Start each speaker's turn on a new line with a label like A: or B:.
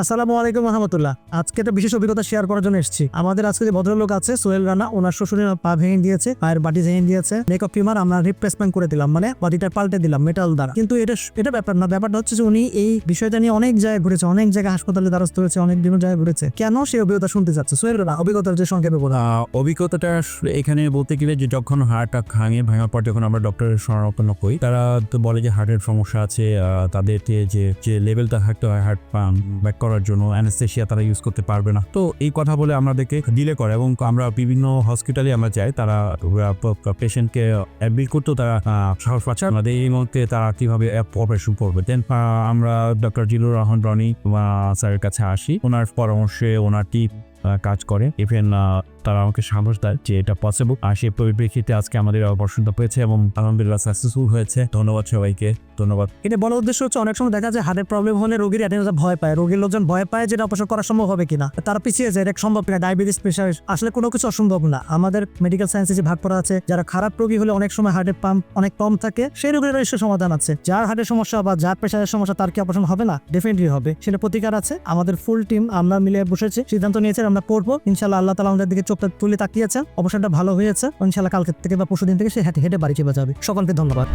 A: আসসালামু আলাইকুম রহমতুল্লাহ। আজকে একটা বিশেষ অভিজ্ঞতা শেয়ার করার জন্য এসেছি। আমাদের আজকে যে ভদ্রলোক আছে সোহেল রানা, ওনার শ্বশুরের পা ভেঙে দিয়েছে, পায়ের বাটি ভেঙে দিয়েছে, নেক অফ ফিমার আমরা রিপ্লেসমেন্ট করে দিলাম, মানে বাটিটা পাল্টে দিলাম মেটাল দ্বারা। কিন্তু এটা ব্যাপার না, ব্যাপারটা হচ্ছে যে উনি এই বিষয়টা নিয়ে অনেক জায়গায় ঘুরেছে, অনেক জায়গায় হাসপাতালে দ্বারস্থ হয়েছে, অনেক বিভিন্ন জায়গায় ঘুরেছে। কেন সেই অভিজ্ঞতা শুনতে চাচ্ছে? সোহেল রানা অভিজ্ঞতার যে সংক্ষেপে বলা।
B: অভিজ্ঞতাটা এখানে বলতে গেলে যে যখন হার্টটা ভাঙার পর যখন আমরা ডক্টরের শরণাপন্ন করি, তারা তো বলে যে হার্টের সমস্যা আছে, তাদেরকে যে লেভেলটা থাকতে হয় হার্ট ব্যাক করার জন্য অ্যানেস্থেশিয়া তারা ইউজ করতে পারবে না। তো এই কথা বলে আমাদেরকে ডিলে করে এবং আমরা বিভিন্ন হসপিটালে আমরা যাই, তারা পেশেন্টকে অ্যাডমিট করতেও তারা সাহস পাচ্ছে আমাদের এই মুহূর্তে তারা কিভাবে অপারেশন করবে। দেন আমরা ডক্টর জিলুর রহমান রনি স্যারের কাছে আসি, ওনার পরামর্শে ওনার টিম কাজ করে। ইভেন তারা আমাকে সাহস দেয় যে এটা পসিবল। আর সেই পরিপ্রেক্ষিতে আজকে আমাদের অপারেশনটা হয়েছে এবং আলহামদুলিল্লাহ সাকসেসফুল হয়েছে। ধন্যবাদ সবাইকে, ধন্যবাদ।
A: এটা বলার উদ্দেশ্য হচ্ছে অনেক সময় দেখা যায় হার্টের প্রবলেম হলে রোগীর অ্যাটেন্ডেন্স ভয় পায়, রোগীর লোকজন ভয় পায় যেটা অপারেশন করা সম্ভব হবে কিনা, তারা পিছিয়ে যায়, এটা সম্ভব কিনা, ডায়াবেটিস, প্রেশার, আসলে কোনো কিছু অসম্ভব না। আমাদের মেডিকেল সায়েন্সে যে ভাগ করা আছে, যারা খারাপ রোগী হলে অনেক সময় হার্টের পাম্প অনেক কম থাকে, সেই রোগের সমাধান আছে। যার হার্টের সমস্যা বা যার প্রেশারের সমস্যা, তার কি অপারেশন হবে না? ডেফিনেটলি হবে, সেটা প্রতিকার আছে। আমাদের ফুল টিম আমরা মিলে বসেছি, সিদ্ধান্ত নিয়েছে আমরা করবো ইনশাল্লাহ। আল্লাহ তাআলা আমাদের দিকে চোখটা তুলে তাকিয়েছেন, অপারেশনটা ভালো হয়েছে। ইনশাল্লাহ কালকে থেকে বা পরশুদিন থেকে সে হেঁটে বাড়ি চলে যাবে। সকলকে ধন্যবাদ।